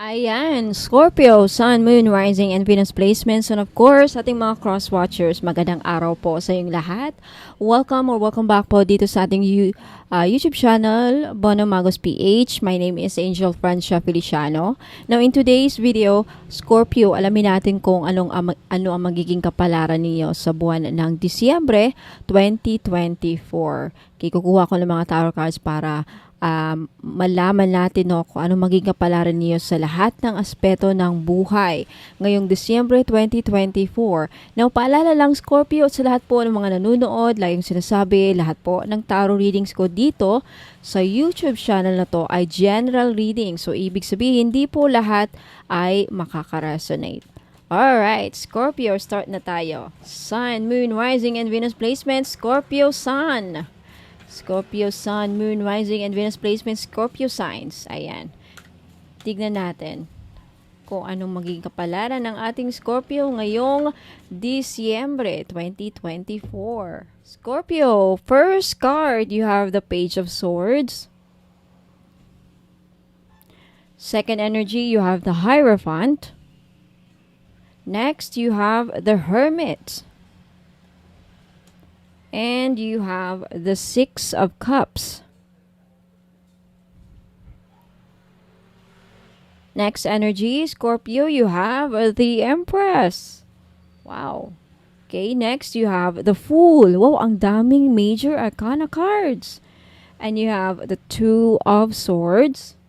Ayan, Scorpio, Sun, Moon, Rising, and Venus placements. And of course, ating mga cross-watchers, magandang araw po sa inyong lahat. Welcome back po dito sa ating YouTube channel, Bono Magos PH. My name is Angel Francia Feliciano. Now, in today's video, Scorpio, alamin natin kung ano ang magiging kapalaran niyo sa buwan ng Disyembre 2024. Kukuha ko ng mga tarot cards para malaman natin kung ano magiging kapalaran niyo sa lahat ng aspeto ng buhay ngayong Disyembre 2024. Now, paalala lang Scorpio sa lahat po ng mga nanonood, laging sinasabi, lahat po ng tarot readings ko dito sa YouTube channel na to ay general reading. So, ibig sabihin, hindi po lahat ay makaka-resonate. Alright, Scorpio, start na tayo. Sun, Moon, Rising, and Venus placement, Scorpio Sun. Scorpio Sun, Moon, Rising, and Venus placement, Scorpio signs. Ayan. Tignan natin kung anong magiging kapalaran ng ating Scorpio ngayong Disyembre 2024. Scorpio, first card, you have the Page of Swords. Second energy, you have the Hierophant. Next, you have the Hermit. And you have the Six of Cups. Next energy, Scorpio, you have the Empress. Wow. Okay, next you have the Fool. Wow, ang daming major arcana cards. And you have the Two of Swords.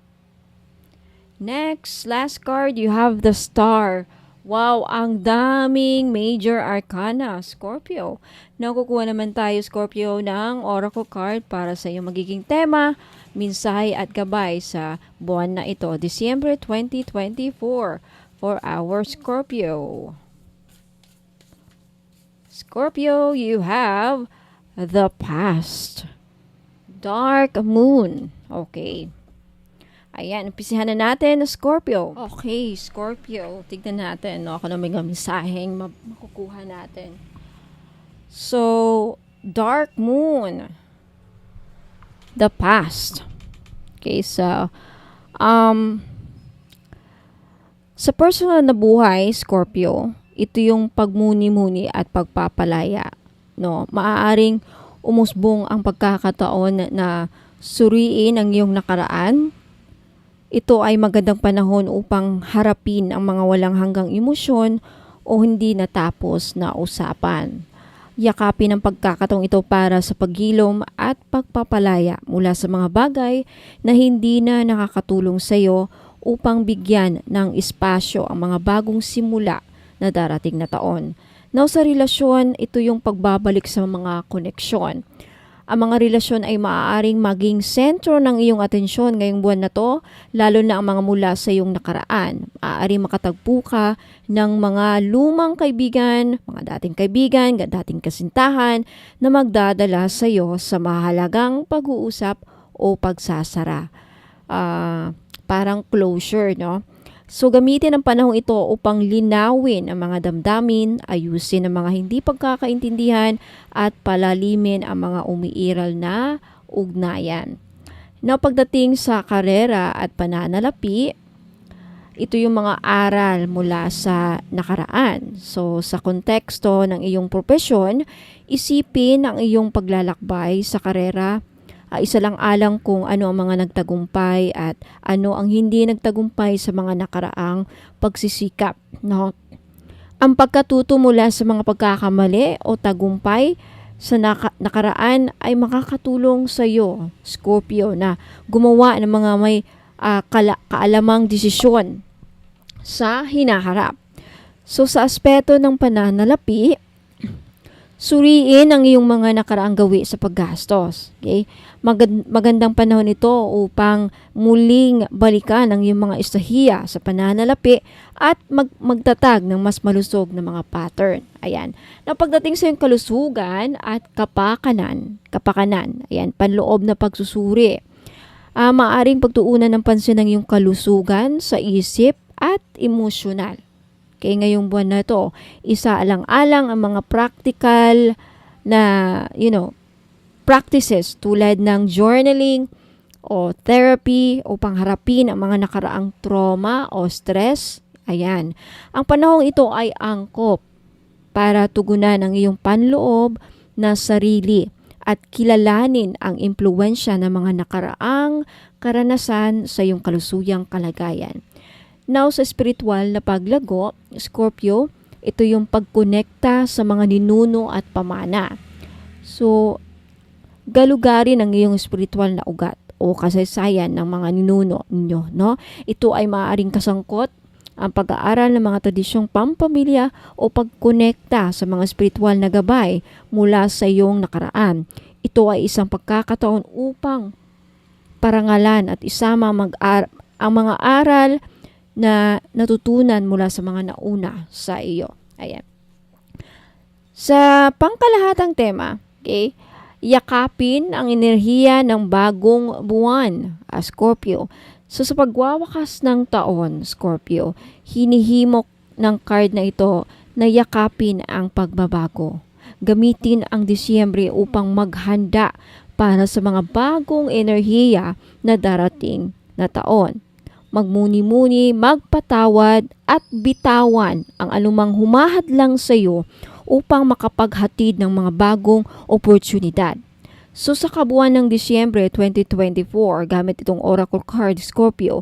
Next, last card, you have the Star. Wow, ang daming major arcana, Scorpio. Nakukuha naman tayo, Scorpio, ng oracle card para sa iyong magiging tema, mensahe at gabay sa buwan na ito, Disyembre 2024, for our Scorpio. Scorpio, you have the Past. Dark Moon. Okay. Ayan, umpisihan na natin, Scorpio. Okay, Scorpio. Tignan natin, ako na may misaheng makukuha natin. So, Dark Moon. The Past. Okay, so, sa personal na buhay, Scorpio, ito yung pagmuni-muni at pagpapalaya. No? Maaaring umusbong ang pagkakataon na suriin ang iyong nakaraan. Ito ay magandang panahon upang harapin ang mga walang hanggang emosyon o hindi natapos na usapan. Yakapin ang pagkakataong ito para sa paghilom at pagpapalaya mula sa mga bagay na hindi na nakakatulong sa iyo upang bigyan ng espasyo ang mga bagong simula na darating na taon. Now, sa relasyon, ito yung pagbabalik sa mga koneksyon. Ang mga relasyon ay maaaring maging sentro ng iyong atensyon ngayong buwan na to, lalo na ang mga mula sa iyong nakaraan. Maaaring makatagpo ka ng mga lumang kaibigan, mga dating kaibigan, dating kasintahan na magdadala sa iyo sa mahalagang pag-uusap o pagsasara. Parang closure, no? So, gamitin ang panahong ito upang linawin ang mga damdamin, ayusin ang mga hindi pagkakaintindihan, at palalimin ang mga umiiral na ugnayan. Now, pagdating sa karera at pananalapi, ito yung mga aral mula sa nakaraan. So, sa konteksto ng iyong propesyon, isipin ang iyong paglalakbay sa karera. Isa lang alang kung ano ang mga nagtagumpay at ano ang hindi nagtagumpay sa mga nakaraang pagsisikap. No? Ang pagkatuto mula sa mga pagkakamali o tagumpay sa nakaraan ay makakatulong sa iyo, Scorpio, na gumawa ng mga may kaalamang desisyon sa hinaharap. So, sa aspeto ng pananalapi, suriin ang iyong mga nakaraang gawi sa paggastos. Okay? Magandang panahon ito upang muling balikan ang iyong mga istahiya sa pananalapi at magtatag ng mas malusog na mga pattern. Ayan. Na pagdating sa iyong kalusugan at kapakanan, ayan, panloob na pagsusuri. Maaring pagtuunan ng pansin ng iyong kalusugan sa isip at emosyonal. Kaya ngayong buwan na ito, isaalang-alang ang mga practical na, practices tulad ng journaling, o therapy upang harapin ang mga nakaraang trauma o stress. Ayan. Ang panahong ito ay angkop para tugunan ang iyong panloob na sarili at kilalanin ang impluwensya ng mga nakaraang karanasan sa iyong kalusuyang kalagayan. Now, sa spiritual na paglago, Scorpio, ito yung pagkonekta sa mga ninuno at pamana. So, galugarin ang iyong spiritual na ugat o kasaysayan ng mga ninuno ninyo, no? Ito ay maaaring kasangkot ang pag-aaral ng mga tradisyong pampamilya o pagkonekta sa mga spiritual na gabay mula sa iyong nakaraan. Ito ay isang pagkakataon upang parangalan at isama ang mga aral na natutunan mula sa mga nauna sa iyo. Ayan. Sa pangkalahatang tema, okay, yakapin ang enerhiya ng bagong buwan, Scorpio. So sa pagwawakas ng taon, Scorpio, hinihimok ng card na ito na yakapin ang pagbabago. Gamitin ang Disyembre upang maghanda para sa mga bagong enerhiya na darating na taon. Magmuni-muni, magpatawad at bitawan ang anumang humahadlang sa iyo upang makapaghatid ng mga bagong oportunidad. So sa kabuuan ng Disyembre 2024, gamit itong Oracle card, Scorpio,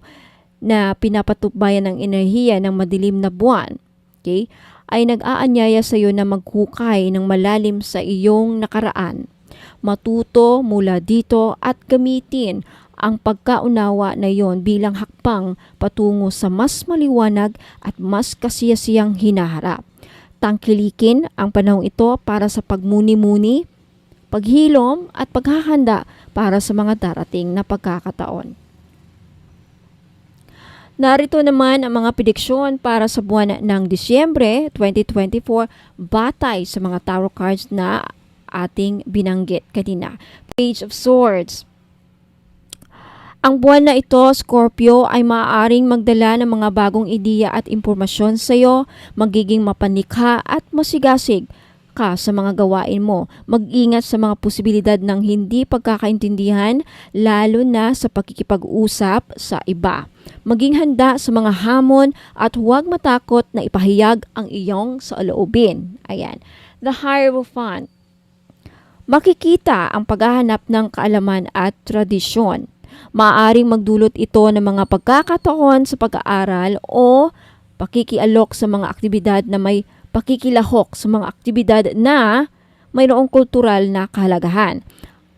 na pinapatupbayan ng enerhiya ng madilim na buwan, okay, ay nag-aanyaya sa iyo na maghukay ng malalim sa iyong nakaraan. Matuto mula dito at gamitin ang pagkaunawa na iyon bilang hakbang patungo sa mas maliwanag at mas kasiyasiyang hinaharap. Tangkilikin ang panahong ito para sa pagmuni-muni, paghilom at paghahanda para sa mga darating na pagkakataon. Narito naman ang mga prediksyon para sa buwan ng Disyembre 2024 batay sa mga tarot cards na ating binanggit kanina. Page of Swords. Ang buwan na ito, Scorpio, ay maaaring magdala ng mga bagong ideya at impormasyon sa iyo, magiging mapanikha at masigasig ka sa mga gawain mo. Mag-ingat sa mga posibilidad ng hindi pagkakaintindihan, lalo na sa pakikipag-usap sa iba. Maging handa sa mga hamon at huwag matakot na ipahayag ang iyong saloobin. Ayan. The Hierophant. Makikita ang paghahanap ng kaalaman at tradisyon. Maaaring magdulot ito ng mga pagkakataon sa pag-aaral o pakikialok sa mga aktibidad na may pakikilahok sa mga aktibidad na mayroong kultural na kahalagahan.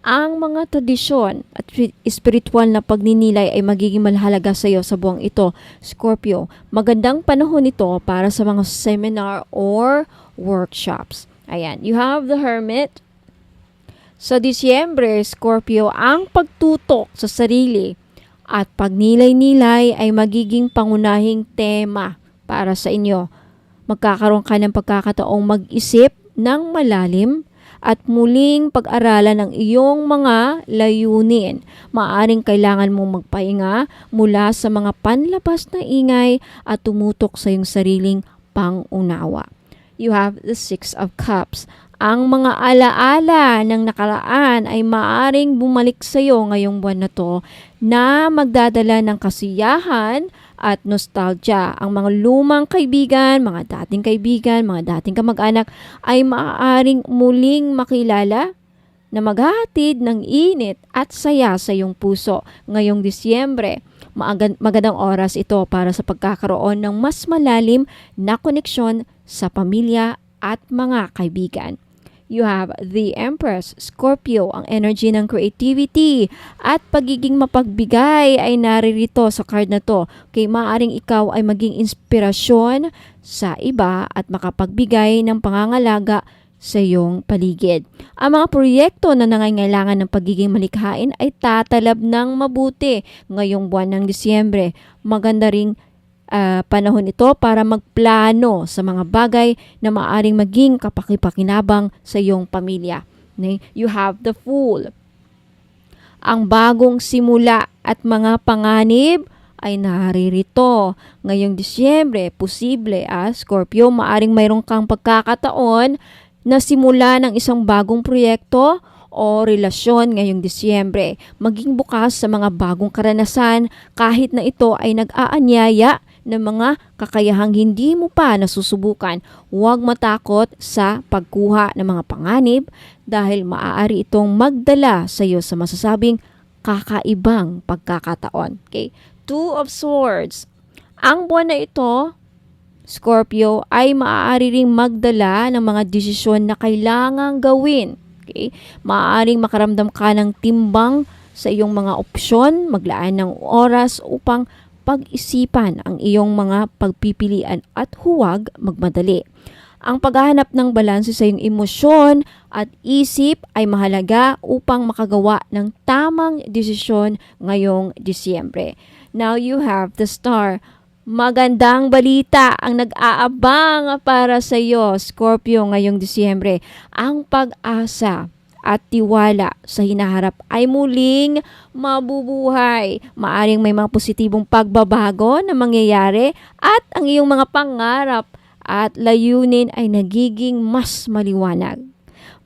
Ang mga tradisyon at spiritual na pagninilay ay magiging mahalaga sa iyo sa buwang ito, Scorpio. Magandang panahon ito para sa mga seminar or workshops. Ayan, you have the Hermit. Sa Disyembre, Scorpio, ang pagtutok sa sarili at pagnilay-nilay ay magiging pangunahing tema para sa inyo. Magkakaroon ka ng pagkakataong mag-isip ng malalim at muling pag-aralan ang iyong mga layunin. Maaaring kailangan mong magpahinga mula sa mga panlabas na ingay at tumutok sa iyong sariling pangunawa. You have the Six of Cups. Ang mga alaala ng nakaraan ay maaaring bumalik sa iyo ngayong buwan na to na magdadala ng kasiyahan at nostalgia. Ang mga lumang kaibigan, mga dating kamag-anak ay maaaring muling makilala na maghahatid ng init at saya sa iyong puso ngayong Disyembre. Magandang oras ito para sa pagkakaroon ng mas malalim na koneksyon sa pamilya at mga kaibigan. You have the Empress, Scorpio, ang energy ng creativity at pagiging mapagbigay ay naririto sa card na to. Kaya maaaring ikaw ay maging inspirasyon sa iba at makapagbigay ng pangangalaga sa iyong paligid. Ang mga proyekto na nangangailangan ng pagiging malikhain ay tatalab ng mabuti ngayong buwan ng Disyembre. Maganda ring panahon ito para magplano sa mga bagay na maaaring maging kapakipakinabang sa iyong pamilya. You have the Fool. Ang bagong simula at mga panganib ay naririto. Ngayong Disyembre, posible, Scorpio, maaaring mayroon kang pagkakataon na simula ng isang bagong proyekto o relasyon ngayong Disyembre. Maging bukas sa mga bagong karanasan kahit na ito ay nag-aanyaya ng mga kakayahang hindi mo pa nasusubukan. Huwag matakot sa pagkuha ng mga panganib dahil maaari itong magdala sa iyo sa masasabing kakaibang pagkakataon. Okay? Two of Swords. Ang buwan na ito, Scorpio, ay maaari ring magdala ng mga desisyon na kailangang gawin. Okay? Maaaring makaramdam ka ng timbang sa iyong mga opsyon, maglaan ng oras upang pag-isipan ang iyong mga pagpipilian at huwag magmadali. Ang paghahanap ng balanse sa iyong emosyon at isip ay mahalaga upang makagawa ng tamang desisyon ngayong Disyembre. Now you have the Star. Magandang balita ang nag-aabang para sa iyo, Scorpio, ngayong Disyembre. Ang pag-asa at tiwala sa hinaharap ay muling mabubuhay. Maaring may mga positibong pagbabago na mangyayari at ang iyong mga pangarap at layunin ay nagiging mas maliwanag.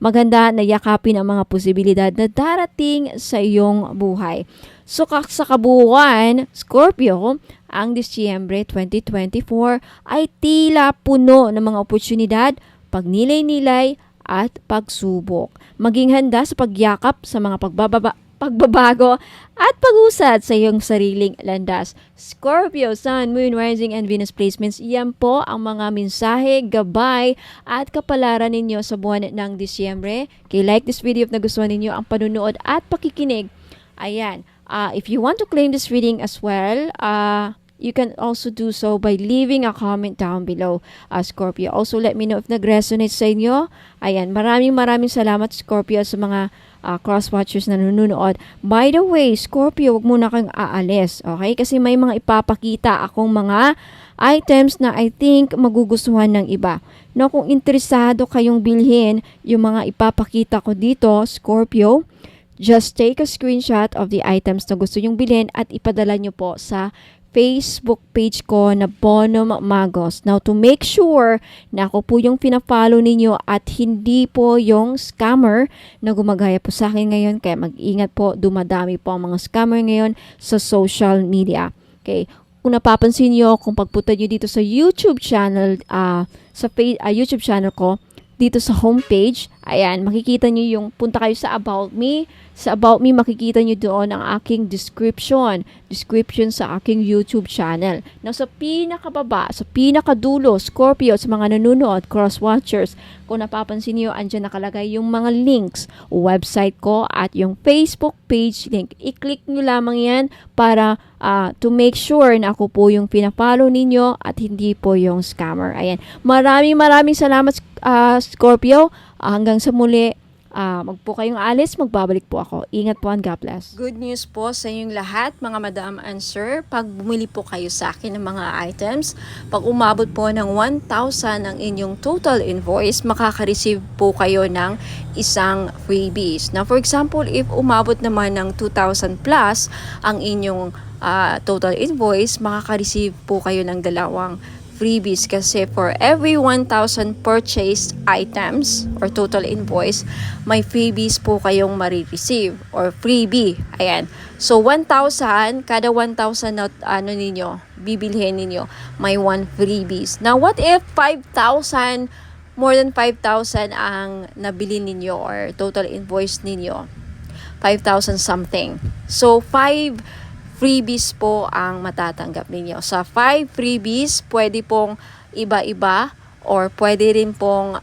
Maganda na yakapin ang mga posibilidad na darating sa iyong buhay. So sa kabuuan, Scorpio, ang Disyembre 2024 ay tila puno ng mga oportunidad, pagnilay-nilay at pagsubok. Maging handa sa pagyakap sa mga pagbabago at pag-usad sa iyong sariling landas. Scorpio, Sun, Moon, Rising, and Venus placements, yan po ang mga mensahe, gabay, at kapalaran ninyo sa buwan ng Disyembre. Okay, like this video if nagustuhan ninyo ang panunood at pakikinig. Ayan. If you want to claim this reading as well, you can also do so by leaving a comment down below, Scorpio. Also, let me know if nag-resonate sa inyo. Ayan, maraming salamat, Scorpio, sa mga cross-watchers na nanonood. By the way, Scorpio, huwag muna kang aalis, okay? Kasi may mga ipapakita akong mga items na I think magugustuhan ng iba. No, kung interesado kayong bilhin yung mga ipapakita ko dito, Scorpio, just take a screenshot of the items na gusto nyong bilhin at ipadala nyo po sa Facebook page ko na Bonum Magos. Now, to make sure na ako po yung pina-follow ninyo at hindi po yung scammer na gumagaya po sa akin ngayon. Kaya mag-ingat po, dumadami po ang mga scammer ngayon sa social media. Okay. Kung napapansin nyo, kung pagpunta nyo dito sa YouTube channel, YouTube channel ko, dito sa homepage, ayan, makikita nyo yung punta kayo sa About Me. Sa About Me, makikita nyo doon ang aking description sa aking YouTube channel. Now, sa pinakababa, sa pinakadulo, Scorpio, sa mga nanonood, cross-watchers, kung napapansin nyo, andyan nakalagay yung mga links, website ko at yung Facebook page link. I-click nyo lamang yan para to make sure na ako po yung pina-follow ninyo at hindi po yung scammer. Ayan. Maraming salamat, Scorpio. Hanggang sa muli, magpo kayong alis, magbabalik po ako. Ingat po and God bless. Good news po sa inyong lahat, mga madam and sir. Pag bumili po kayo sa akin ng mga items, pag umabot po ng 1,000 ang inyong total invoice, makaka-receive po kayo ng isang freebies. Now, for example, if umabot naman ng 2,000 plus ang inyong total invoice, makaka-receive po kayo ng dalawang freebies kasi for every 1,000 purchased items or total invoice, may freebies po kayong marireceive or freebie. Ayan. So, 1,000, kada 1,000 na bibilhin ninyo, may 1 freebies. Now, what if 5,000, more than 5,000 ang nabili ninyo or total invoice ninyo? 5,000 something. So, 5 freebies po ang matatanggap ninyo. Sa 5 freebies, pwede pong iba-iba or pwede rin pong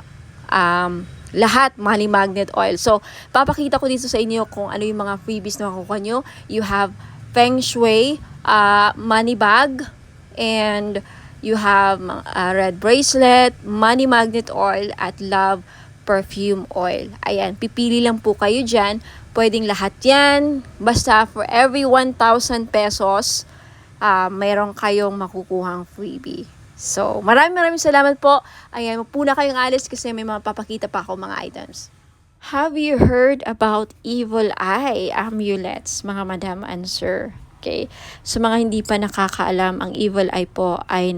lahat money magnet oil. So, papakita ko dito sa inyo kung ano yung mga freebies na makukuha nyo. You have Feng Shui money bag, and you have red bracelet, money magnet oil, at love perfume oil. Ayan, pipili lang po kayo dyan. Pwedeng lahat yan. Basta for every 1,000 pesos, mayroon kayong makukuhang freebie. So, maraming salamat po. Ayan, mapuna kayong alis kasi may mga papakita pa ako mga items. Have you heard about evil eye amulets, mga madam and sir? Okay. So, mga hindi pa nakakaalam, ang evil eye po ay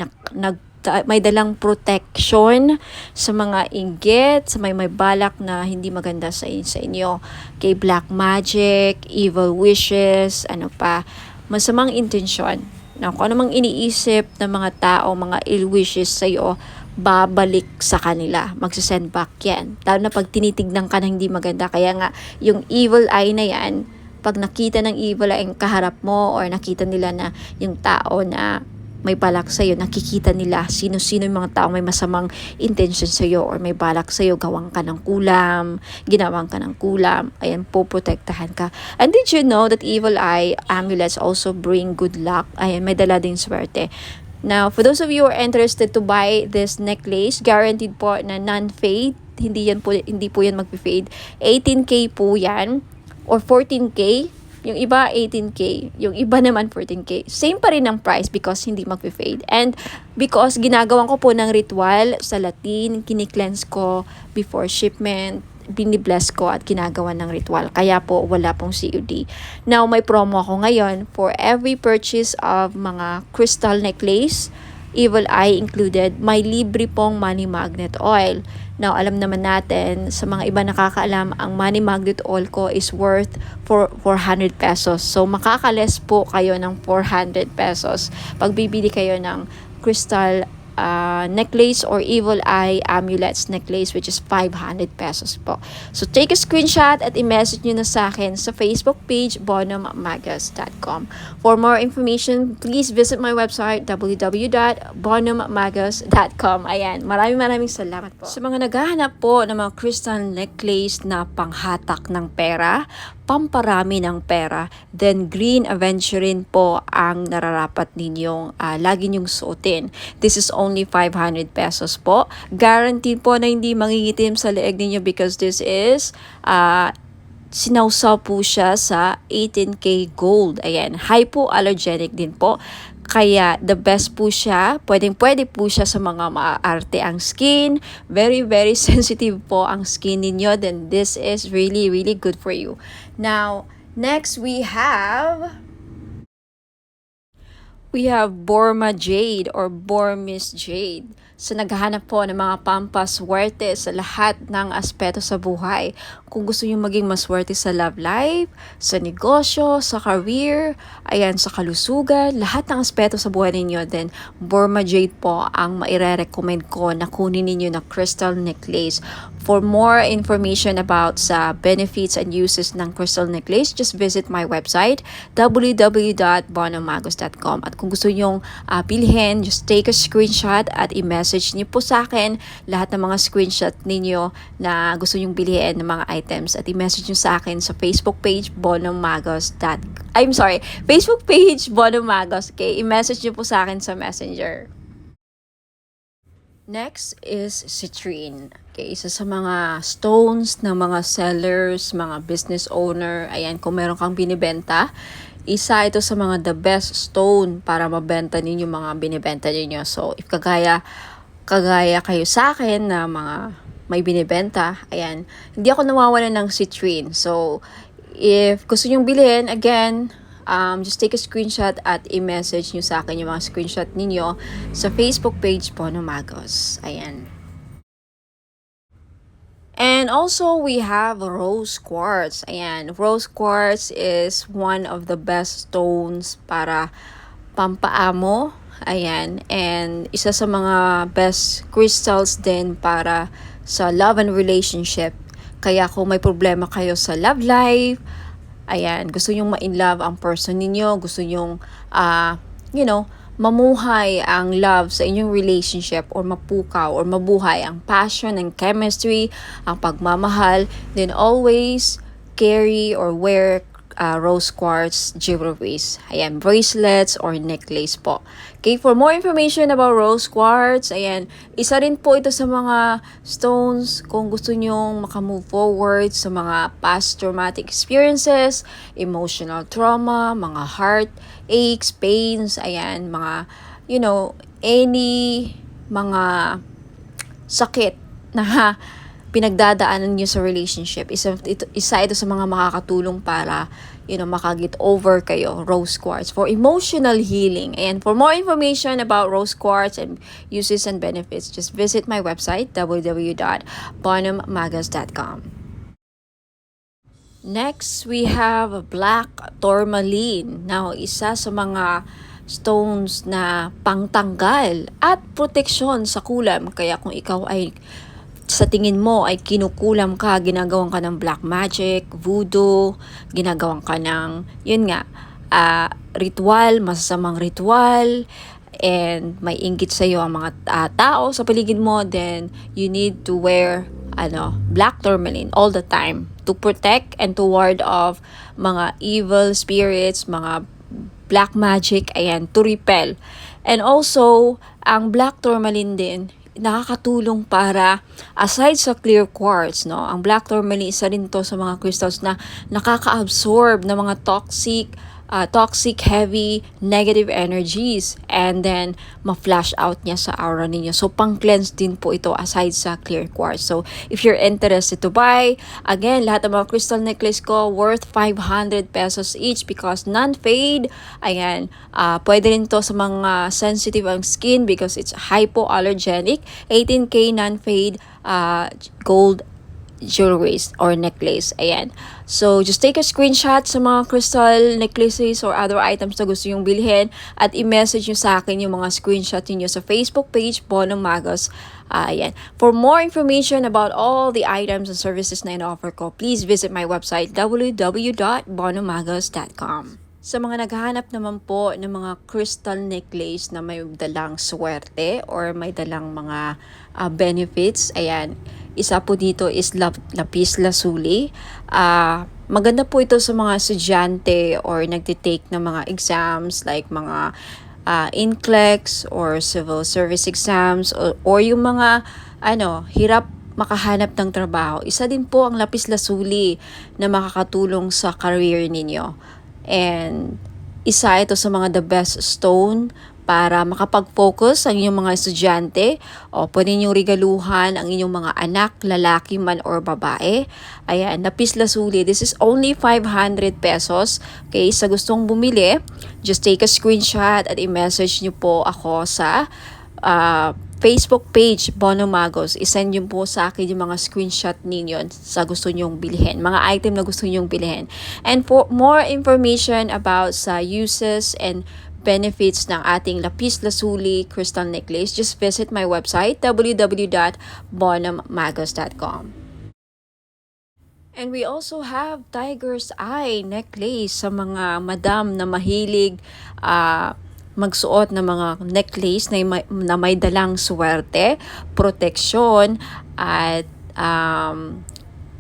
may dalang protection sa mga inggit, sa may balak na hindi maganda sa inyo. Kay black magic, evil wishes, ano pa, masamang intensyon. Na kung ano mang iniisip ng mga tao, mga ill wishes sa'yo, babalik sa kanila. Magsasend back yan. Lalo na pag tinitignan ka na hindi maganda. Kaya nga, yung evil eye na yan, pag nakita ng evil eye ang kaharap mo or nakita nila na yung tao na may balak sa'yo, nakikita nila sino-sino yung mga tao may masamang intention sa'yo or may balak sa'yo, gawang ka ng kulam, ginawang ka ng kulam, ayan, poprotektahan ka. And did you know that evil eye amulets also bring good luck? Ayan, may dala din swerte. Now, for those of you who are interested to buy this necklace, guaranteed po na non-fade, hindi po yan mag-fade. 18K po yan or 14K. Yung iba 18K, yung iba naman 14K. Same pa rin ang price because hindi mag-fade. And because ginagawan ko po ng ritual sa Latin, kini-cleanse ko before shipment, binibless ko at ginagawa ng ritual. Kaya po wala pong COD. Now may promo ako ngayon for every purchase of mga crystal necklace, evil eye included, may libre pong money magnet oil. Now alam naman natin sa mga iba nakakaalam, ang money magnet oil ko is worth for 400 pesos. So makakales po kayo ng 400 pesos pag bibili kayo ng crystal necklace or evil eye amulets necklace, which is 500 pesos po. So take a screenshot at i-message nyo na sa akin sa Facebook page bonummagus.com. For more information, please visit my website www.bonummagus.com. Ayan, maraming salamat po. Sa mga naghahanap po ng mga crystal necklace na panghatak ng pera, pamparami ng pera, then green aventurine po ang nararapat ninyong lagi nyong suotin. This is only 500 pesos po. Guaranteed po na hindi mangingitim sa leeg ninyo because this is sinawsaw po siya sa 18K gold. Ayan, hypoallergenic din po. Kaya the best po siya, pwede po siya sa mga maaarte ang skin, very sensitive po ang skin ninyo, then this is really good for you. Now, next we have Borma Jade or Burmese Jade. So naghahanap po ng mga pampaswerte sa lahat ng aspeto sa buhay. Kung gusto nyo maging maswerte sa love life, sa negosyo, sa career, ayan, sa kalusugan, lahat ng aspeto sa buhay ninyo, then Burma Jade po ang maire-recommend ko na kunin ninyo na crystal necklace. For more information about sa benefits and uses ng crystal necklace, just visit my website www.bonummagus.com. At kung gusto nyong bilhin, just take a screenshot at i-message niyo po sa akin lahat ng mga screenshot ninyo na gusto nyong bilhin ng mga items at i-message niyo sa akin sa Facebook page Facebook page Bonummagus. Okay, i-message niyo po sa akin sa Messenger. Next is citrine. Okay, isa sa mga stones ng mga sellers, mga business owner. Ayan, kung meron kang binibenta, isa ito sa mga the best stone para mabenta ninyo mga binibenta ninyo. So, if kagaya kayo sa akin na mga may binibenta, ayan, hindi ako nawawalan ng citrine. So, if gusto nyong bilhin, again, just take a screenshot at i-message nyo sa akin yung mga screenshot ninyo sa Facebook page Bonummagus. Ayan. And also, we have rose quartz. Ayan, rose quartz is one of the best stones para pampaamo. Ayan, and isa sa mga best crystals din para sa love and relationship. Kaya kung may problema kayo sa love life, ayan, gusto nyong ma-in-love ang person ninyo, gusto nyong, mamuhay ang love sa inyong relationship or mapukaw or mabuhay ang passion and chemistry, ang pagmamahal, then always carry or wear rose quartz jewelries. Ayan, bracelets or necklace po. Okay, for more information about rose quartz, ayan, isa rin po ito sa mga stones kung gusto nyong makamove forward sa mga past traumatic experiences, emotional trauma, mga heart aches, pains, ayan, mga, any mga sakit na pinagdadaanan nyo sa relationship. Isa ito sa mga makakatulong para, makagit over kayo, rose quartz, for emotional healing. And for more information about rose quartz and uses and benefits, just visit my website, www.bonhammagas.com. Next, we have black tourmaline. Now, isa sa mga stones na pangtanggal at proteksyon sa kulam. Kaya kung ikaw ay sa tingin mo ay kinukulam ka, ginagawan ka ng black magic, voodoo, ginagawan ka ng, ritual, masasamang ritual, and may inggit sa iyo ang mga tao sa paligid mo, then you need to wear black tourmaline all the time to protect and to ward off mga evil spirits, mga black magic, to repel. And also, ang black tourmaline din, nakakatulong para, aside sa clear quartz, ang black tourmaline, isa rin to sa mga crystals na nakaka-absorb ng mga toxic, heavy, negative energies, and then ma-flash out niya sa aura ninyo. So, pang-cleanse din po ito aside sa clear quartz. So, if you're interested to buy, again, lahat ng mga crystal necklace ko worth 500 pesos each because non-fade. Pwede rin to sa mga sensitive ang skin because it's hypoallergenic. 18K non-fade gold jewelries or necklace. So, just take a screenshot sa mga crystal necklaces or other items na gusto yung bilhin at i-message nyo sa akin yung mga screenshot niyo sa Facebook page, Bonham Magos. For more information about all the items and services na in-offer ko, please visit my website, www.bonhammagos.com. Sa mga naghahanap naman po ng mga crystal necklace na may dalang swerte or may dalang mga benefits, isa po dito is lapis lazuli. Maganda po ito sa mga estudyante or nagtitake ng mga exams like mga NCLEX or civil service exams or yung mga hirap makahanap ng trabaho. Isa din po ang lapis lazuli na makakatulong sa career ninyo. And isa ito sa mga the best stone para makapag-focus ang inyong mga estudyante o pwede ninyong regaluhan ang inyong mga anak, lalaki man or babae. Lapis lazuli. This is only 500 pesos. Okay, sa gustong bumili, just take a screenshot at i-message nyo po ako sa Facebook page, Bonham Magos. I-send nyo po sa akin yung mga screenshot ninyo sa gusto nyong bilhin. Mga item na gusto nyong bilhin. And for more information about sa uses and benefits ng ating lapis lazuli crystal necklace, just visit my website, www.bonhammagos.com. And we also have tiger's eye necklace sa mga madam na mahilig magsuot ng mga necklace na may dalang swerte, proteksyon, at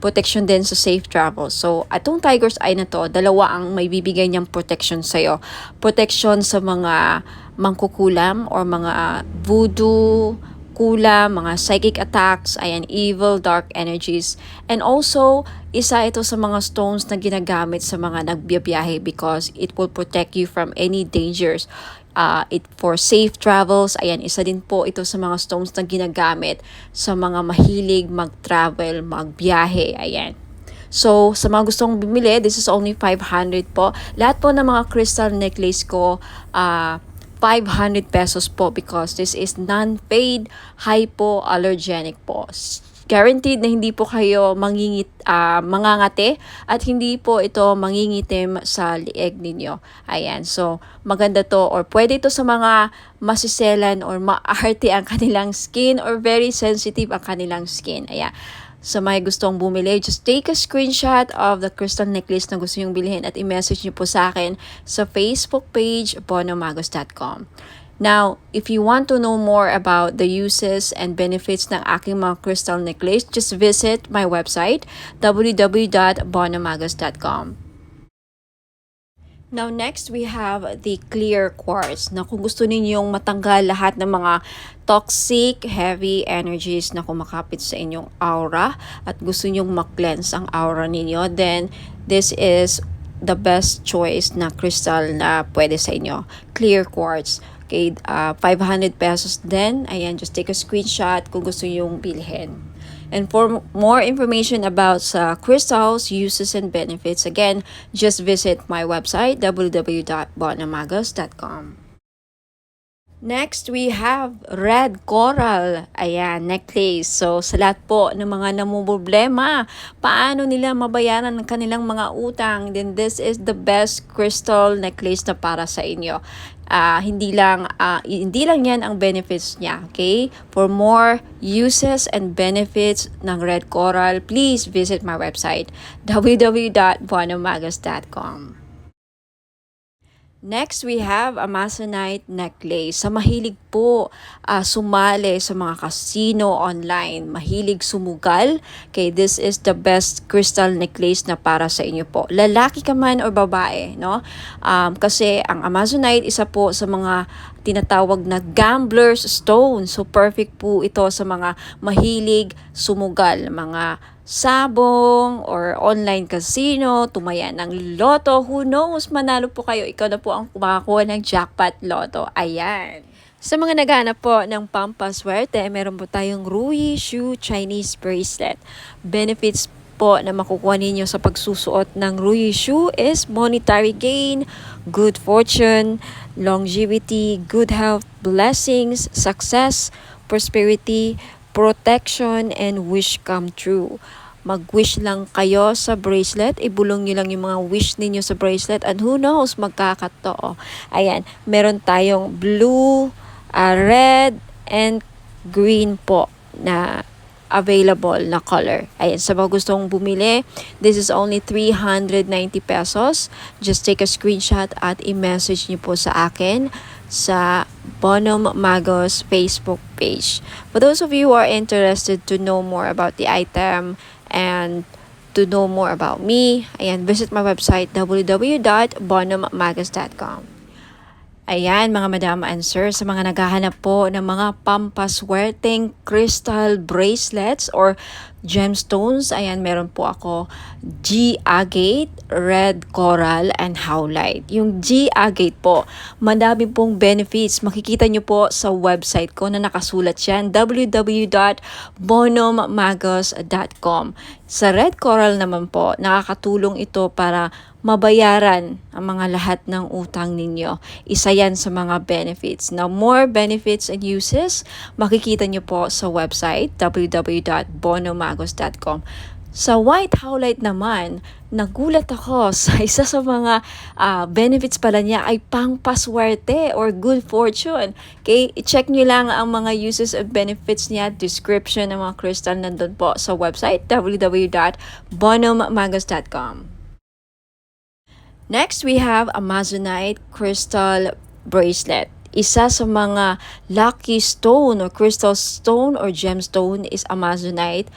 protection din sa safe travel. So, atong tiger's eye na to, dalawa ang may bibigay niyang protection sa'yo. Protection sa mga mangkukulam or mga voodoo, kulam, mga psychic attacks, evil, dark energies. And also, isa ito sa mga stones na ginagamit sa mga nagbiyahe because it will protect you from any dangers. For safe travels, isa din po ito sa mga stones na ginagamit sa mga mahilig mag-travel, magbiyahe, So, sa mga gustong bumili, this is only 500 po. Lahat po ng mga crystal necklace ko, 500 pesos po because this is non-fade, hypoallergenic po. Guaranteed na hindi po kayo mangangati at hindi po ito mangingitim sa lieg ninyo. So maganda to or pwede ito sa mga masiselan or maarte ang kanilang skin or very sensitive ang kanilang skin. Sa may gustong bumili, just take a screenshot of the crystal necklace na gusto nyong bilhin at i-message nyo po sa akin sa Facebook page, bonhammagos.com. Now, if you want to know more about the uses and benefits ng aking mga crystal necklace, just visit my website, www.bonhammagos.com. Now, next, we have the clear quartz. Na kung gusto ninyong matanggal lahat ng mga toxic, heavy energies na kumakapit sa inyong aura at gusto ninyong ma-cleanse ang aura ninyo, then this is the best choice na crystal na pwede sa inyo. Clear quartz. Okay, 500 pesos din. Just take a screenshot kung gusto yung bilhin. And for more information about crystals, uses, and benefits, again, just visit my website, www.bonamagos.com. Next, we have red coral. Ayan, necklace. So, sa lahat po ng mga namumroblema, paano nila mabayaran ang kanilang mga utang, then this is the best crystal necklace na para sa inyo. Hindi lang yan ang benefits niya, okay? For more uses and benefits ng red coral, please visit my website, www.bonamagos.com. Next, we have Amazonite necklace. Sa mahilig po sumali sa mga casino online, mahilig sumugal, okay, this is the best crystal necklace na para sa inyo po. Lalaki ka man o babae, no? Kasi ang Amazonite, isa po sa mga tinatawag na gambler's stone. So, perfect po ito sa mga mahilig sumugal, mga sabong or online casino, tumaya ng loto, who knows, manalo po kayo, ikaw na po ang kumakakuha ng jackpot loto. Ayan. Sa mga naghahanap po ng pampaswerte, meron po tayong Rui Shu Chinese bracelet. Benefits po na makukuha ninyo sa pagsusuot ng Rui Shu is monetary gain, good fortune, longevity, good health, blessings, success, prosperity, protection, and wish come true. Mag-wish lang kayo sa bracelet, ibulong nyo lang yung mga wish ninyo sa bracelet, and who knows, magkakatotoo. Ayan, meron tayong blue, red, and green po na available na color. Ayan, sa mga gustong bumili, this is only 390 pesos. Just take a screenshot at i-message nyo po sa akin sa Bonum Magos Facebook page. For those of you who are interested to know more about the item and to know more about me, ayan, visit my website www.bonummagos.com. Ayan, mga madam and sir, sa mga naghahanap po ng mga pampaswerteng crystal bracelets or gemstones, ayan, meron po ako G-agate, red coral, and howlite. Yung G-agate po, madami pong benefits. Makikita nyo po sa website ko na nakasulat yan, www.bonummagos.com. Sa red coral naman po, nakakatulong ito para mabayaran ang mga lahat ng utang ninyo. Isa yan sa mga benefits. Now, more benefits and uses, makikita nyo po sa website, www.bonummagos.com. Sa white howlite naman, nagulat ako sa isa sa mga benefits pala niya ay pangpaswerte or good fortune. Okay, i-check nyo lang ang mga uses and benefits niya, description ng mga crystal nandun po sa website, www.bonummagos.com. Next, we have Amazonite crystal bracelet. Isa sa mga lucky stone or crystal stone or gemstone is Amazonite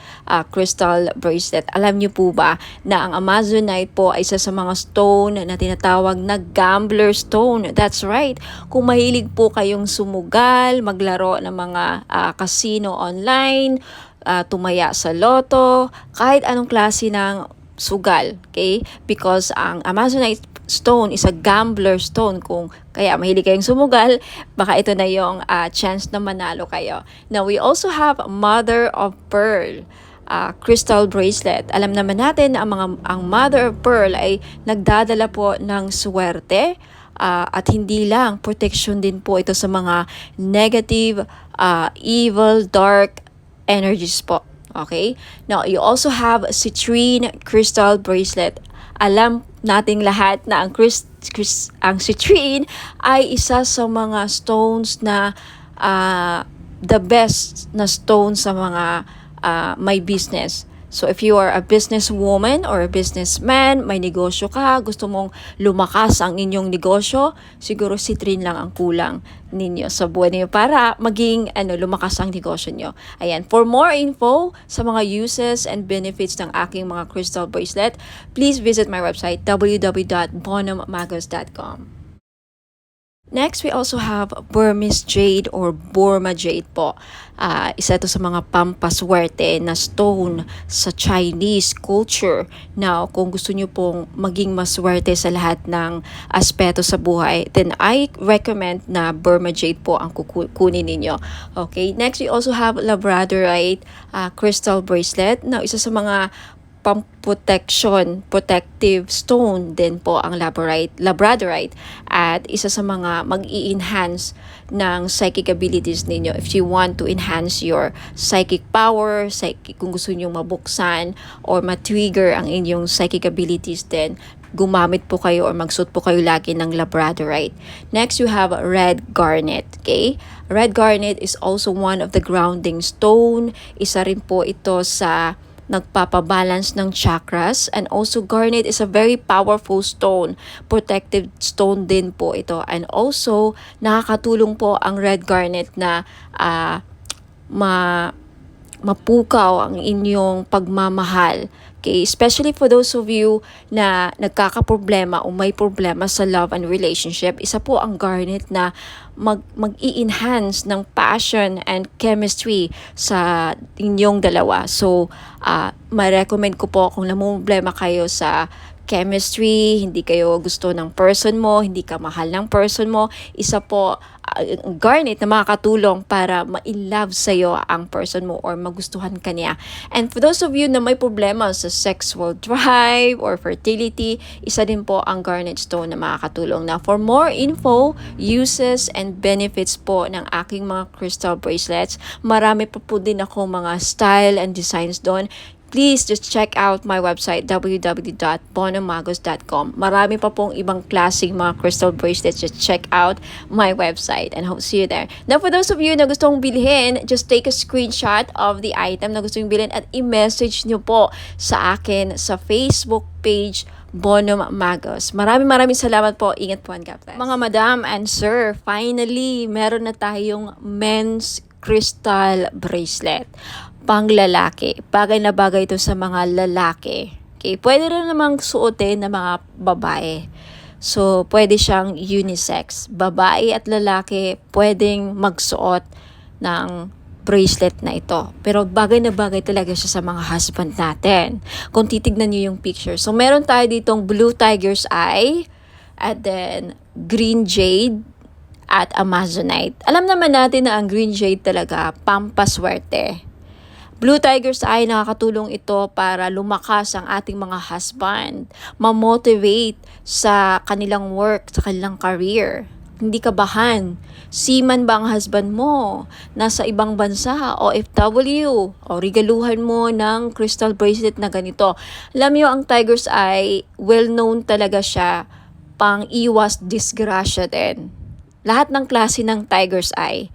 crystal bracelet. Alam niyo po ba na ang Amazonite po ay isa sa mga stone na tinatawag na gambler stone? That's right. Kung mahilig po kayong sumugal, maglaro ng mga casino online, tumaya sa loto, kahit anong klase ng sugal, okay? Because ang Amazonite stone is a gambler stone. Kung kaya mahilig kayong sumugal, baka ito na yung chance na manalo kayo. Now, we also have mother of pearl crystal bracelet. Alam naman natin na ang mother of pearl ay nagdadala po ng swerte, at hindi lang, protection din po ito sa mga negative, evil, dark energies po. Okay? Now, you also have citrine crystal bracelet. Alam nating lahat na ang citrine ay isa sa mga stones na the best na stone sa mga may business. So if you are a businesswoman or a businessman, may negosyo ka, gusto mong lumakas ang inyong negosyo, siguro citrine lang ang kulang ninyo sa buhay niyo para maging lumakas ang negosyo niyo. Ayan, for more info sa mga uses and benefits ng aking mga crystal bracelet, please visit my website www.bonummagos.com. Next, we also have Burmese jade or Burma jade po. Isa ito sa mga pampaswerte na stone sa Chinese culture. Now, kung gusto nyo pong maging maswerte sa lahat ng aspeto sa buhay, then I recommend na Burma jade po ang kukunin ninyo. Okay, next we also have Labradorite crystal bracelet. Now, isa sa mga protective stone din po ang Labradorite at isa sa mga mag-i-enhance ng psychic abilities ninyo if you want to enhance your psychic power, kung gusto niyo mabuksan or ma-trigger ang inyong psychic abilities din, gumamit po kayo or magsuot po kayo lagi ng Labradorite. Next, you have red garnet. Okay? Red garnet is also one of the grounding stone. Isa rin po ito sa nagpapabalance ng chakras, and also garnet is a very powerful stone, protective stone din po ito, and also nakakatulong po ang red garnet na mapukaw ang inyong pagmamahal. Okay, especially for those of you na nagkakaproblema o may problema sa love and relationship, isa po ang garnet na mag-i-enhance ng passion and chemistry sa inyong dalawa. So, ma-recommend ko po kung namumblema kayo sa chemistry, hindi kayo gusto ng person mo, hindi ka mahal ng person mo, isa po garnet na makakatulong para ma-in-love sa'yo ang person mo or magustuhan ka niya. And for those of you na may problema sa sexual drive or fertility, isa din po ang garnet stone na makakatulong. Now, for more info, uses, and benefits po ng aking mga crystal bracelets, marami pa po din ako mga style and designs doon. Please just check out my website www.bonomagos.com. Marami pa pong ibang klaseng mga crystal bracelets. Just check out my website and hope see you there. Now, for those of you na gustong bilhin, just take a screenshot of the item na gustong bilhin at i-message nyo po sa akin sa Facebook page Bonom Magos. Maraming salamat po. Ingat po and God bless. Mga madam and sir, finally, meron na tayong men's crystal bracelet. Pang lalaki. Bagay na bagay ito sa mga lalaki. Okay, pwede rin namang suotin ng mga babae. So, pwede siyang unisex. Babae at lalaki pwedeng magsuot ng bracelet na ito. Pero bagay na bagay talaga siya sa mga husband natin. Kung titignan niyo yung picture. So, meron tayo ditong blue tiger's eye, and then green jade, at amazonite. Alam naman natin na ang green jade talaga, pampaswerte. Blue tiger's eye, nakakatulong ito para lumakas ang ating mga husband, ma-motivate sa kanilang work, sa kanilang career. Hindi kabahan. Seaman ba ang husband mo? Nasa ibang bansa, OFW, o regaluhan mo ng crystal bracelet na ganito. Alam niyo, ang tiger's eye, well-known talaga siya, pang iwas disgrasya din. Lahat ng klase ng tiger's eye,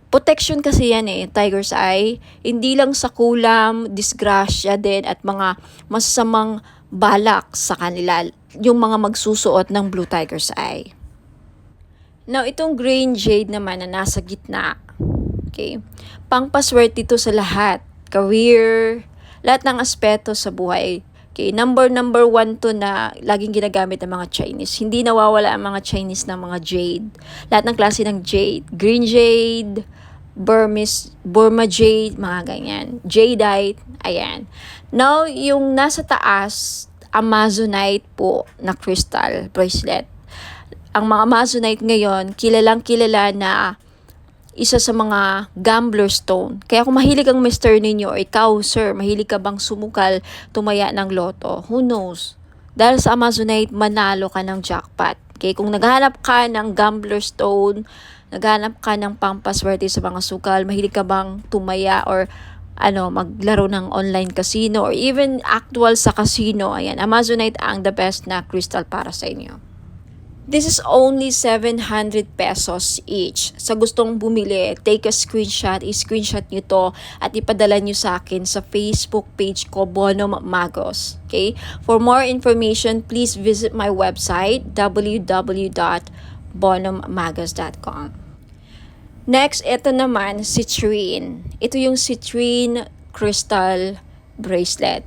protection kasi yan tiger's eye, hindi lang sa kulam, disgrasya din at mga masasamang balak sa kanila, yung mga magsusuot ng blue tiger's eye. Now, itong green jade naman na nasa gitna, okay, pangpaswerte ito sa lahat, career, lahat ng aspeto sa buhay. Okay, number 1 to na laging ginagamit ng mga Chinese. Hindi nawawala ang mga Chinese ng mga jade. Lahat ng klase ng jade. Green jade, Burma jade, mga ganyan. Jadeite, ayan. Now, yung nasa taas, amazonite po na crystal bracelet. Ang mga amazonite ngayon, kilala na isa sa mga gambler stone. Kaya kung mahilig ang mister ninyo or ikaw, sir, mahilig ka bang sumukal, tumaya ng loto, who knows? Dahil sa amazonite, manalo ka ng jackpot. Okay, kung naghahanap ka ng gambler stone, naghahanap ka ng pampaswerte sa mga sukal, mahilig ka bang tumaya or maglaro ng online casino or even actual sa casino, ayan, amazonite ang the best na crystal para sa inyo. This is only 700 pesos each. Sa gustong bumili, take a screenshot, i-screenshot nyo to at ipadala nyo sa akin sa Facebook page ko, Bonom Magos. Okay? For more information, please visit my website, www.bonommagos.com. Next, ito naman, citrine. Ito yung citrine crystal bracelet.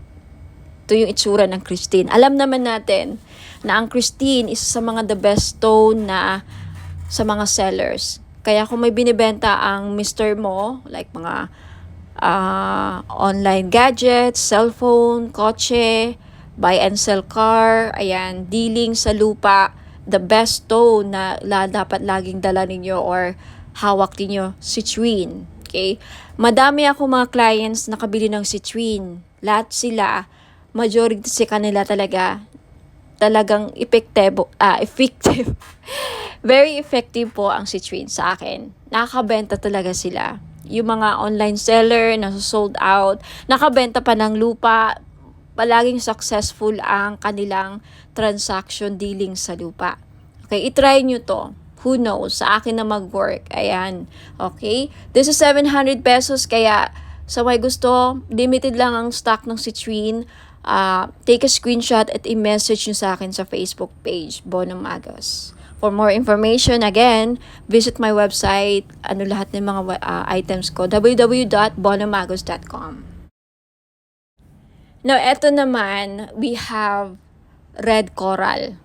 ito yung itsura ng Christine. Alam naman natin na ang Christine isa sa mga the best stone na sa mga sellers. Kaya kung may binibenta ang Mr. mo, like mga online gadgets, cellphone, kotse, buy and sell car, ayan, dealing sa lupa, the best stone na dapat laging dala ninyo or hawak ninyo, citrine. Okay? Madami ako mga clients na nakabili ng citrine. Lahat sila, majority sa kanila talagang effective. Very effective po ang citrine sa akin. Nakakabenta talaga sila. Yung mga online seller na sold out, nakabenta pa ng lupa, palaging successful ang kanilang transaction dealing sa lupa. Okay, itry nyo to. Who knows? Sa akin na mag-work. Ayan. Okay? This is 700 pesos. Kaya sa may gusto, limited lang ang stock ng citrine. Take a screenshot at i-message nyo sa akin sa Facebook page, Bono Magos. For more information, again, visit my website. Lahat ng mga items ko. www.bonomagos.com. Now, eto naman, we have red coral.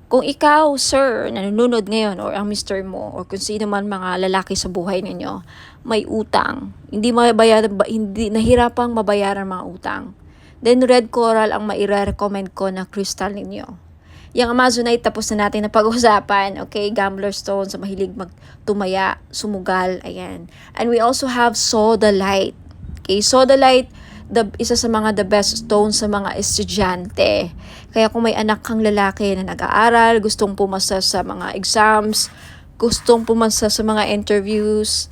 Kung ikaw, sir, nanonood ngayon or ang mister mo or kung sino man mga lalaki sa buhay ninyo, may utang, hindi nahirapang mabayaran mga utang, then red coral ang maire-recommend ko na crystal ninyo. Yung Amazonite tapos na natin na pag-usapan, okay? Gambler stone sa mahilig magtumaya, sumugal, ayan. And we also have sodalite. Okay, sodalite, isa sa mga the best stone sa mga estudyante. Kaya kung may anak kang lalaki na nag-aaral, gustong pumasa sa mga exams, gustong pumasa sa mga interviews,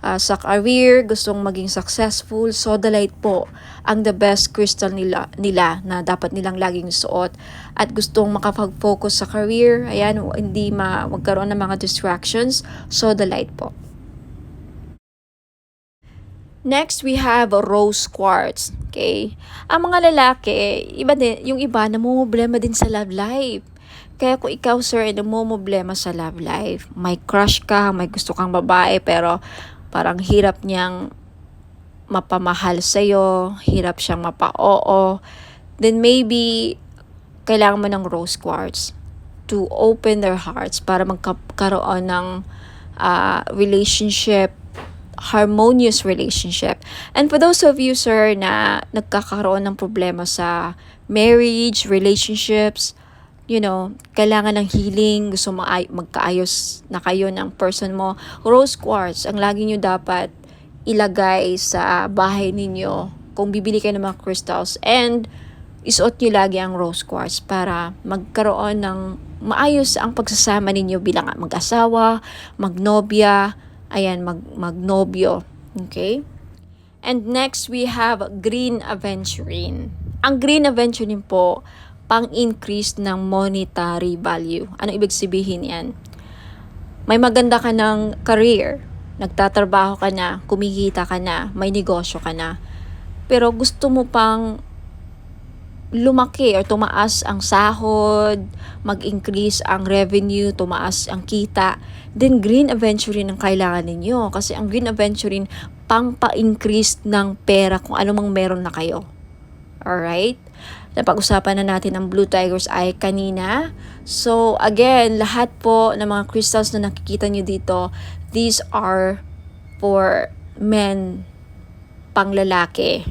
sa career, gustong maging successful, sodalite po ang the best crystal nila na dapat nilang laging suot. At gustong makapag-focus sa career, ayan, hindi magkaroon ng mga distractions, sodalite po. Next, we have rose quartz. Okay? Ang mga lalaki, yung iba namumblema din sa love life. Kaya kung ikaw, sir, namumblema sa love life, may crush ka, may gusto kang babae, pero parang hirap niyang mapamahal sa'yo, hirap siyang mapa-oo, then maybe kailangan mo ng rose quartz to open their hearts para magkaroon ng harmonious relationship. And for those of you, sir, na nagkakaroon ng problema sa marriage, relationships, kailangan ng healing, gusto magkaayos na kayo ng person mo, rose quartz ang lagi nyo dapat ilagay sa bahay ninyo kung bibili kayo ng mga crystals, and isuot nyo lagi ang rose quartz para magkaroon ng maayos ang pagsasama ninyo bilang mag-asawa, magnobya, magnobyo. Okay? And next, we have green aventurine. Ang green aventurine po, pang-increase ng monetary value. Ano ibig sabihin yan? May maganda ka ng career, nagtatrabaho ka na, kumikita ka na, may negosyo ka na, pero gusto mo pang lumaki or tumaas ang sahod, mag-increase ang revenue, tumaas ang kita, then green aventurine ang kailangan ninyo. Kasi ang green aventurine, pang-pa-increase ng pera kung ano mang meron na kayo. Alright? Napag-usapan na natin ang Blue Tiger's Eye kanina. So, again, lahat po ng mga crystals na nakikita nyo dito, these are for men, pang-lalaki,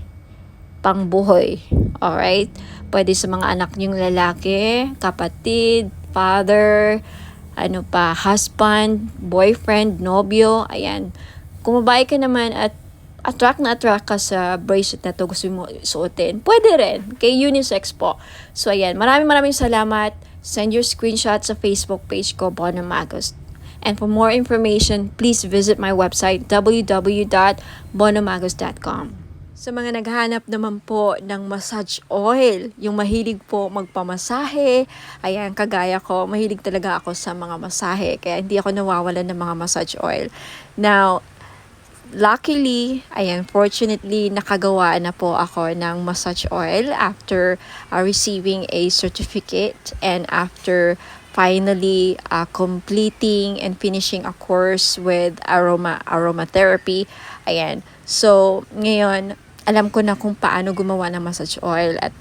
pang-buhay. Alright? Pwede sa mga anak nyong lalaki, kapatid, father, husband, boyfriend, nobyo, ayan. Kung babae ka naman at attract ka sa bracelet na to, gusto mo suotin, pwede rin. Kay unisex po. So, ayan. Maraming salamat. Send your screenshot sa Facebook page ko, Bono Magos. And for more information, please visit my website, www.bonomagos.com. Sa mga naghanap naman po ng massage oil, yung mahilig po magpamasahe, ayan, kagaya ko, mahilig talaga ako sa mga masahe, kaya hindi ako nawawalan ng mga massage oil. Now, luckily, fortunately, nakagawa na po ako ng massage oil after receiving a certificate and after finally completing and finishing a course with aromatherapy. Ayan. So, ngayon, alam ko na kung paano gumawa ng massage oil at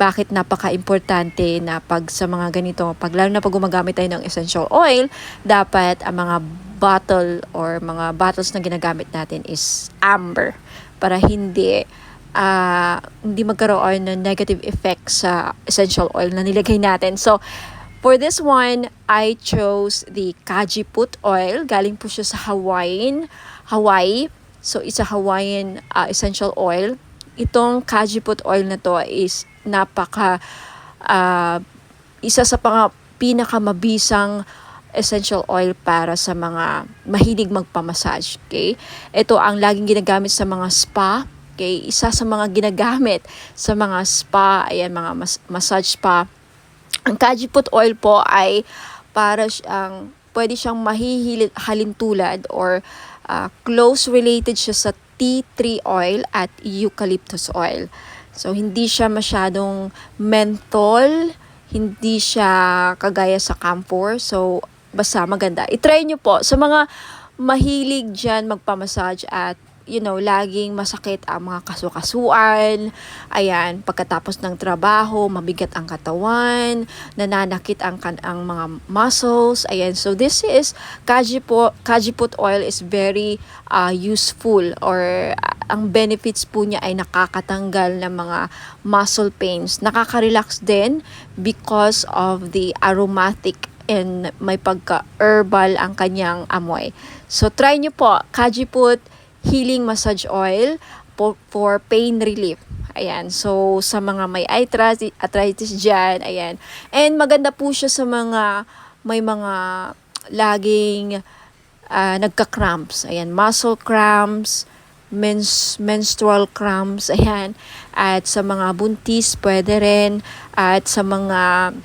bakit napaka-importante na pag sa mga ganito, lalo na pag gumagamit tayo ng essential oil, dapat ang mga bottle or mga bottles na ginagamit natin is amber para hindi magkaroon ng negative effect sa essential oil na nilagay natin. So, for this one, I chose the Kajiput oil. Galing po siya sa Hawaii. So, it's a Hawaiian essential oil. Itong Kajiput oil na to is isa sa pinakamabisang essential oil para sa mga mahilig magpamassage. Okay? Ito ang laging ginagamit sa mga spa. Okay? Isa sa mga ginagamit sa mga spa, ayan, mga massage spa. Ang Kajiput oil po ay pwede siyang halintulad or close related siya sa tea tree oil at eucalyptus oil. So, hindi siya masyadong menthol, hindi siya kagaya sa camphor. So, basta maganda. I-try nyo po sa mga mahilig dyan magpamassage at laging masakit ang mga kasukasuan. Ayan, pagkatapos ng trabaho, mabigat ang katawan, nananakit ang mga muscles. Ayan, so this is Kajiput oil is very useful, or ang benefits po niya ay nakakatanggal ng mga muscle pains. Nakaka-relax din because of the aromatic and may pagka-herbal ang kanyang amoy. So try nyo po, Kajiput Healing Massage Oil for pain relief. Ayan. So, sa mga may arthritis dyan, ayan. And maganda po siya sa may mga laging nagka-cramps. Ayan. Muscle cramps, menstrual cramps, ayan. At sa mga buntis, pwede rin. At sa mga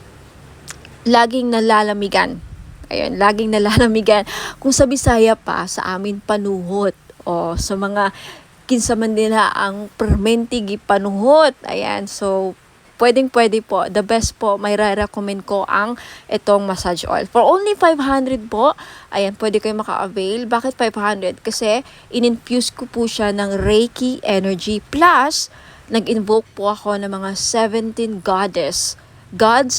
laging nalalamigan. Ayun, laging nalalamigan. Kung sa Bisaya pa, sa amin panuhot. O sa mga kinsaman nila ang permentigi panuhot. Ayan, so pwede po. The best po, may recommend ko ang itong massage oil. For only 500 po, ayan, pwede kayo maka-avail. Bakit 500? Kasi in-infuse ko po siya ng Reiki energy. Plus, nag-invoke po ako ng mga 17 gods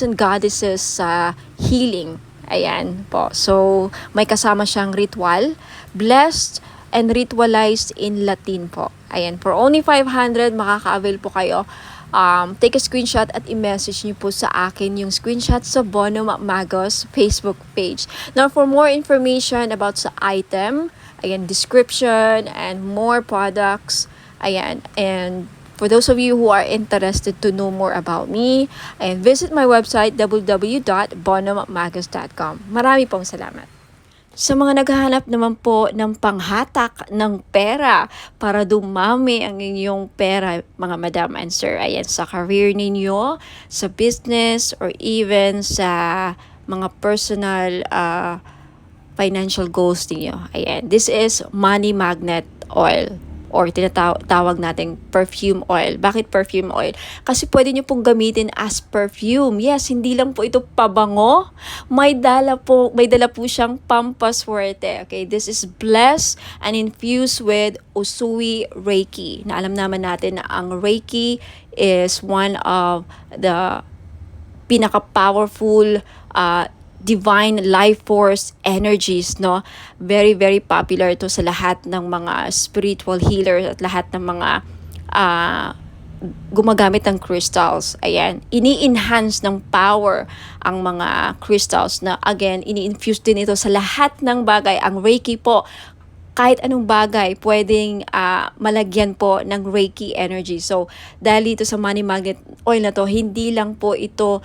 and goddesses sa healing. Ayan po. So, may kasama siyang ritual. Blessed and ritualized in Latin po. Ayan, for only 500, makaka-avail po kayo. Take a screenshot at i-message niyo po sa akin yung screenshot sa Bono Magos Facebook page. Now, for more information about sa item, ayan, description, and more products, ayan, and for those of you who are interested to know more about me, ayan, visit my website, www.bonomagos.com. Marami pong salamat. Sa mga naghahanap naman po ng panghatak ng pera para dumami ang inyong pera, mga madam and sir, ayan, sa career ninyo, sa business, or even sa mga personal financial goals ninyo. Ayan, this is money magnet oil, or tinatawag nating perfume oil. Bakit perfume oil? Kasi pwede nyo pong gamitin as perfume. Yes, hindi lang po ito pabango. May dala po siyang pampaswerte. Okay, this is blessed and infused with Usui Reiki. Na alam naman natin na ang Reiki is one of the pinaka-powerful divine life force energies, no? Very, very popular ito sa lahat ng mga spiritual healers at lahat ng mga gumagamit ng crystals. Ayan, ini-enhance ng power ang mga crystals na, again, ini-infuse din ito sa lahat ng bagay. Ang Reiki po, kahit anong bagay, pwedeng malagyan po ng Reiki energy. So, dahil dito sa money magnet oil na to, hindi lang po ito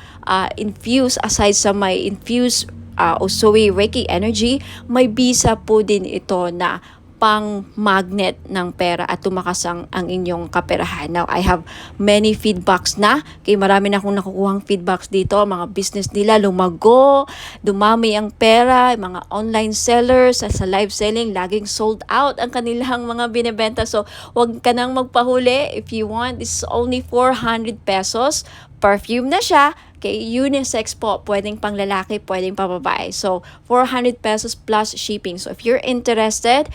infuse, aside sa may infuse Usui Reiki energy, may bisa po din ito na pang magnet ng pera at tumakas ang inyong kaperahan. Now, I have many feedbacks na. Kaya marami na akong nakukuhang feedbacks dito. Mga business nila lumago, dumami ang pera, mga online sellers sa live selling, laging sold out ang kanilang mga binibenta. So, wag ka nang magpahuli. If you want, this is only 400 pesos. Perfume na siya. Okay, unisex po, pwedeng pang lalaki, pwedeng pang babae. So, 400 pesos plus shipping. So, if you're interested,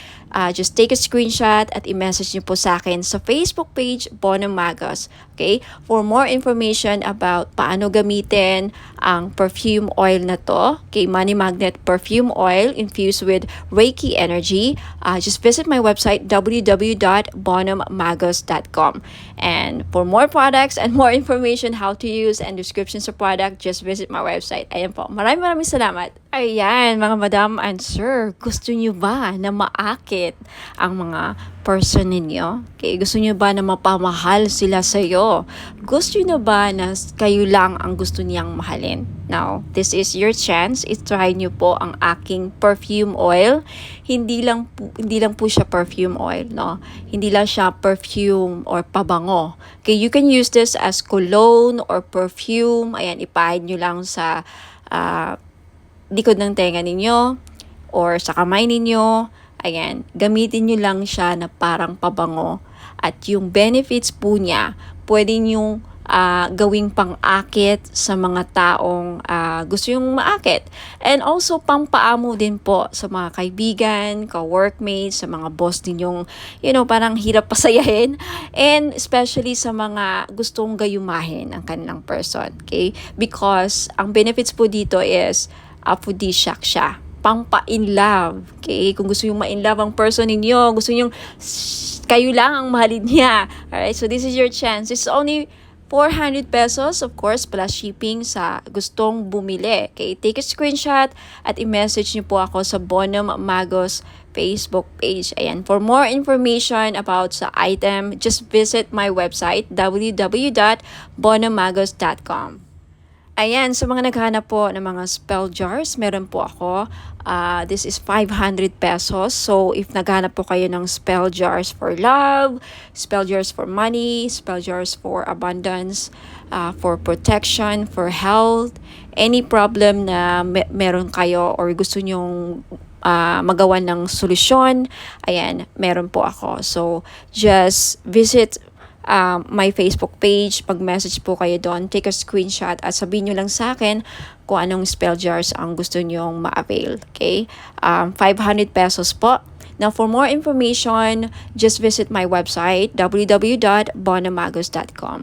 just take a screenshot at i-message niyo po sa akin sa Facebook page, Bonum Magos. Okay, for more information about paano gamitin ang perfume oil na to, okay, Money Magnet Perfume Oil infused with Reiki energy, just visit my website, www.bonummagos.com. And for more products and more information how to use and descriptions of product, just visit my website. Ayan po. Maraming salamat. Ayan, mga madam and sir, gusto nyo ba na maakit ang mga person ninyo? Okay, gusto nyo ba na mapamahal sila sa'yo? Gusto nyo ba na kayo lang ang gusto niyang mahalin? Now, this is your chance. I-try nyo po ang aking perfume oil. Hindi lang po siya perfume oil, no? Hindi lang siya perfume or pabango. Okay, you can use this as cologne or perfume. Ayan, ipahid nyo lang sa likod ng tenga ninyo or sa kamay ninyo. Ayan, gamitin nyo lang siya na parang pabango. At yung benefits po niya, pwede nyo gawing pang-akit sa mga taong gusto yung maakit. And also, pampaamo din po sa mga kaibigan, ka-workmates, sa mga boss ninyong, parang hirap pasayahin. And especially sa mga gustong gayumahin ang kanilang person. Okay? Because ang benefits po dito is aphrodisiac siya. Pampa-in love. Okay? Kung gusto yung ma-in love ang person ninyo, gusto yung kayo lang ang mahalin niya. Alright? So this is your chance. It's only 400 pesos, of course, plus shipping sa gustong bumili. Okay, take a screenshot at i-message niyo po ako sa Bonum Magos Facebook page. Ayan, for more information about sa item, just visit my website, www.bonummagos.com. Ayan, sa mga naghahanap po ng mga spell jars, meron po ako. This is 500 pesos. So, if naghahanap po kayo ng spell jars for love, spell jars for money, spell jars for abundance, for protection, for health, any problem na meron kayo or gusto nyong magawa ng solusyon, ayan, meron po ako. So, just visit my Facebook page, pag-message po kayo doon, take a screenshot at sabihin nyo lang sa akin kung anong spell jars ang gusto nyong ma-avail. Okay? 500 pesos po. Now, for more information, just visit my website, www.bonummagos.com.